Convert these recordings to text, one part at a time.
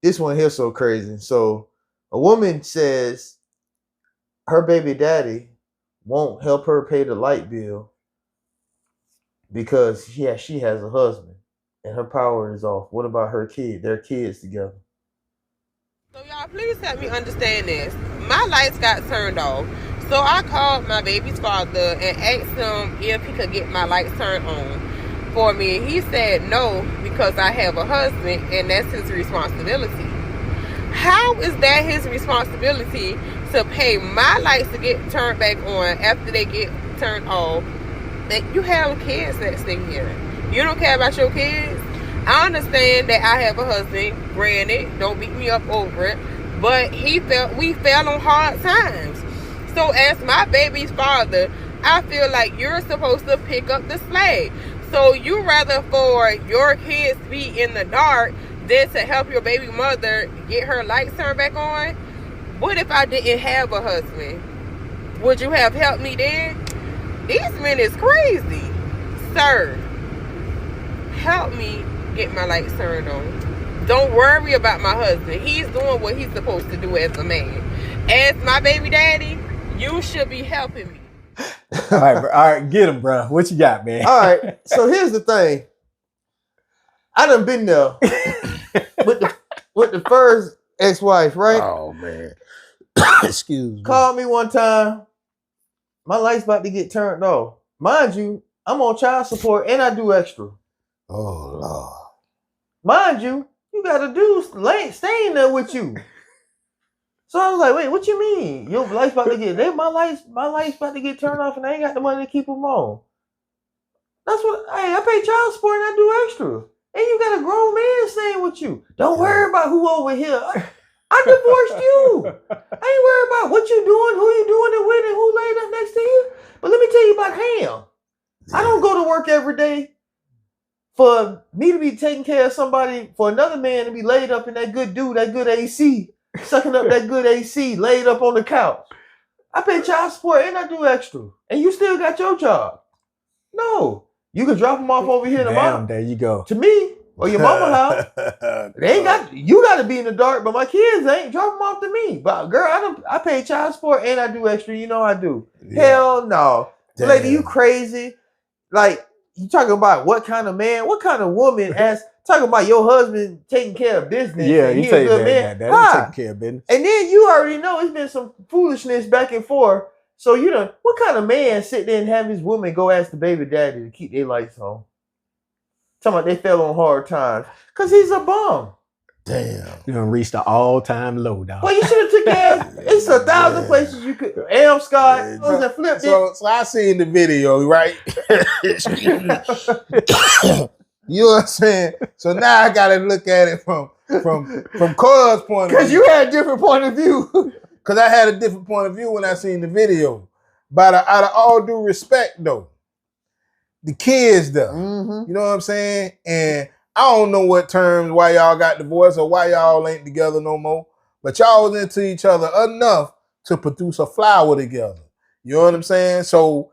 this one here so crazy. So a woman says her baby daddy won't help her pay the light bill because she has a husband and her power is off. What about her kid? Their kids together. So y'all, please help me understand this. My lights got turned off. So I called my baby's father and asked him if he could get my lights turned on for me. He said no, because I have a husband and that's his responsibility. How is that his responsibility to pay my lights to get turned back on after they get turned off? That you have kids that stay here. You don't care about your kids? I understand that I have a husband, granted, don't beat me up over it, but we fell on hard times. So as my baby's father, I feel like you're supposed to pick up the slack. So you rather for your kids to be in the dark than to help your baby mother get her lights turned back on? What if I didn't have a husband? Would you have helped me then? These men is crazy. Sir, help me get my lights turned on. Don't worry about my husband. He's doing what he's supposed to do as a man. As my baby daddy, you should be helping me. All right, get him, bro. What you got, man? All right, so here's the thing. I done been there with the first ex-wife, right? Oh, man. Excuse me. Called me one time. My light's about to get turned off. Mind you, I'm on child support and I do extra. Oh, Lord. Mind you, you got a dude staying there with you. So I was like, wait, what you mean? Your light's about to get my light's about to get turned off and I ain't got the money to keep them on. That's what I pay child support and I do extra. And you got a grown man staying with you. Don't worry about who over here. I divorced you. I ain't worried about what you doing, who you doing it with, and who laid up next to you. But let me tell you about Ham. I don't go to work every day for me to be taking care of somebody, for another man to be laid up in that good dude, that good AC, sucking up that good AC, laid up on the couch. I pay child support and I do extra. And you still got your job. No. You can drop them off over here tomorrow. There you go. To me, or your mama house. They ain't got, you got to be in the dark, but my kids ain't. Drop them off to me. But girl, I pay child support and I do extra. You know I do. Yeah. Hell no. Damn. Lady, you crazy. Like, you talking about what kind of man, what kind of woman talking about your husband taking care of business. Yeah, you take that man. That taking care of business. And then you already know it's been some foolishness back and forth. So you know, what kind of man sit there and have his woman go ask the baby daddy to keep their lights on? Talking about they fell on hard times. Because he's a bum. Damn. You're going to reach the all-time low, dog. Well, you should have took gas. It's 1,000 places you could. Scott, flipped so I seen the video, right? You know what I'm saying? So now I got to look at it from Cuz' point of view. Because you had a different point of view. Because I had a different point of view when I seen the video. But out of all due respect, though, the kids, though, you know what I'm saying? And I don't know what terms, why y'all got divorced or why y'all ain't together no more. But y'all was into each other enough to produce a flower together. You know what I'm saying? So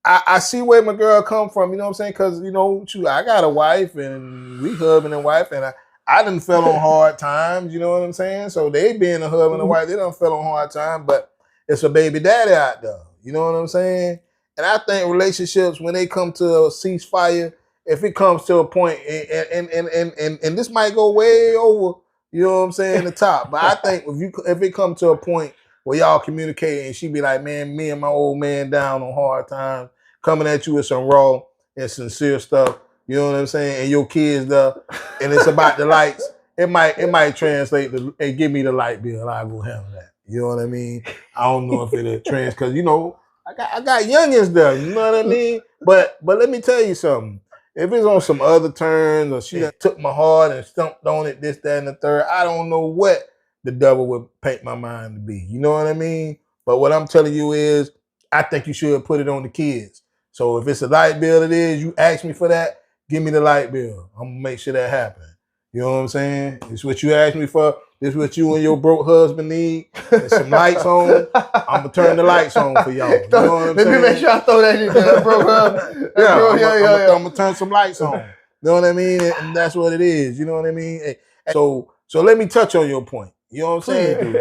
I see where my girl come from, you know what I'm saying? Because, you know, I got a wife and we husband and wife, and I done fell on hard times, you know what I'm saying? So they being a husband and wife, they done fell on hard times, but it's a baby daddy out there, you know what I'm saying? And I think relationships, when they come to a ceasefire, if it comes to a point, and this might go way over, you know what I'm saying, the top, but I think if it comes to a point where y'all communicate and she be like, man, me and my old man down on hard times, coming at you with some raw and sincere stuff, you know what I'm saying, and your kids there, and it's about the lights, it might translate to, and give me the light bill, I'll go handle that. You know what I mean? I don't know if it'll trans, because, you know, I got youngins there, you know what I mean? But let me tell you something. If it's on some other terms or she took my heart and stumped on it, this, that, and the third, I don't know what the devil would paint my mind to be. You know what I mean? But what I'm telling you is, I think you should put it on the kids. So if it's a light bill it is, you ask me for that, give me the light bill. I'm going to make sure that happens. You know what I'm saying? It's what you asked me for. This is what you and your broke husband need. There's some lights on. I'm going to turn the lights on for y'all. You know what I'm saying? Let me make sure I throw that in there, broke husband. I'm going to turn some lights on. You know what I mean? And that's what it is. You know what I mean? And so So let me touch on your point. You know what I'm saying?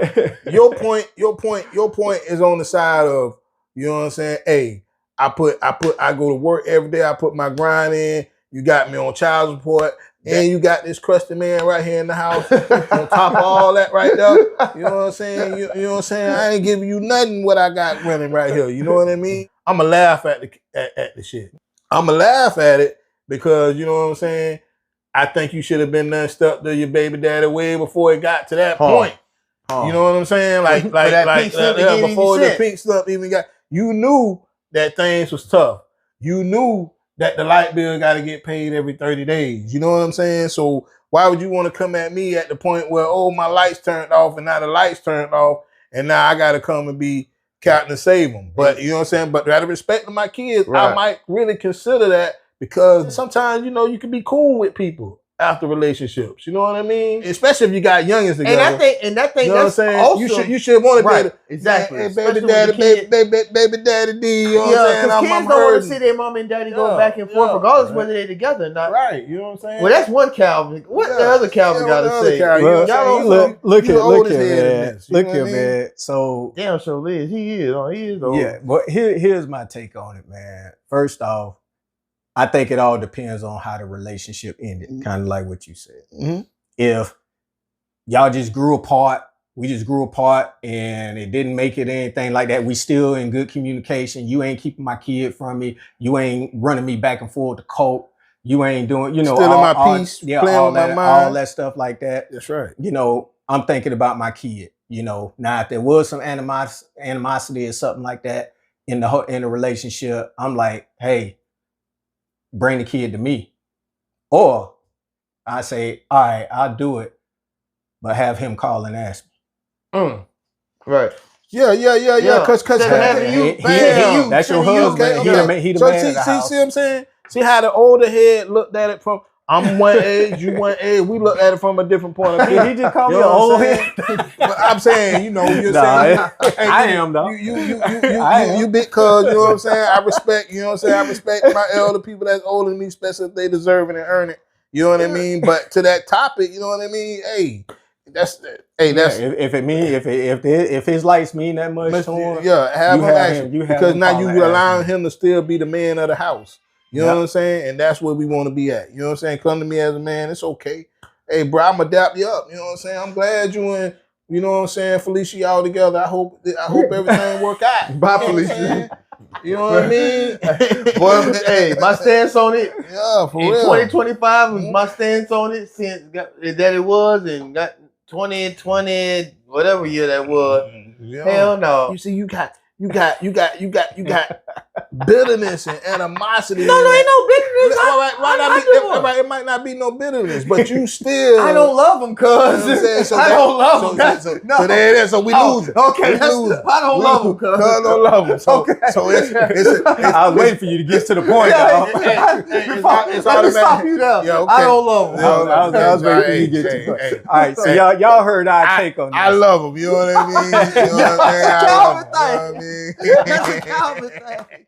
Your point is on the side of, you know what I'm saying? Hey, I go to work every day. I put my grind in. You got me on child support. And you got this crusty man right here in the house on top of all that right there. You know what I'm saying? You know what I'm saying? I ain't giving you nothing what I got running right here. You know what I mean? I'ma laugh at the shit. I'ma laugh at it because, you know what I'm saying? I think you should have been done stuck to your baby daddy way before it got to that point. You know what I'm saying? Like before the pink stuff even got, you knew that things was tough. You knew that the light bill got to get paid every 30 days. You know what I'm saying? So why would you want to come at me at the point where, oh, my lights turned off and now the lights turned off and now I got to come and be counting to save them? But you know what I'm saying? But out of respect to my kids, I might really consider that because sometimes, you know, you can be cool with people after relationships. You know what I mean? Especially if you got youngins together. And I think you know that's what I'm saying? awesome. You should want to right. be Exactly. Hey, baby daddy D. You know what I'm saying? Because kids don't want to see their mom and daddy go back and forth, regardless whether they're together or not. Right. You know what I'm saying? Well, that's one Calvin. What the other Calvin got to say? Well, look here, man. So damn, sure Liz, he is old. Yeah, but here's my take on it, man. First off, I think it all depends on how the relationship ended, kind of like what you said. If y'all just grew apart, we just grew apart and it didn't make it anything like that, we still in good communication. You ain't keeping my kid from me. You ain't running me back and forth to coke. You ain't doing, you know, stealing my peace, all that stuff like that. That's right. You know, I'm thinking about my kid. You know, now if there was some animosity or something like that in the relationship, I'm like, hey, bring the kid to me. Or I say, all right, I'll do it, but have him call and ask me. Right. Yeah. Because that's your husband. He the man of the house. See what I'm saying? See how the older head looked at it from, I'm one age, you one age. We look at it from a different point of view. He just called me an old head. But I'm saying, you know, you're saying. I am, though. You big cuz, you know what I'm saying? I respect, you know what I'm saying? I respect my elder people that's older than me, especially if they deserve it and earn it. You know what I mean? But to that topic, you know what I mean? Hey, that's if his lights mean that much to him, have him because now you allowing him to still be the man of the house. You know what I'm saying? And that's where we want to be at. You know what I'm saying? Come to me as a man. It's okay. Hey, bro, I'm going to dap you up. You know what I'm saying? I'm glad you and, you know what I'm saying, Felicia, y'all together. I hope everything work out. Bye, Felicia. You know what I mean? Boy, hey, my stance on it. Yeah, for real. 2025 was my stance on it since that it was, and got 2020, whatever year that was. Hell no. You see, you got bitterness and animosity. No, ain't no bitterness. It might not be no bitterness, but you still. I don't love them, cuz. I don't love them. So there it is. So we lose. Okay, I don't love them, cuz. I don't love them. So it's I was waiting for you to get to the point. Let me stop you there. Yeah, okay. I don't love them. I was waiting for you to get to the point. All right, so y'all heard our take on this. I love them. You know what I mean? You know what I'm saying? That's a Calvin thing. That's a Calvin thing.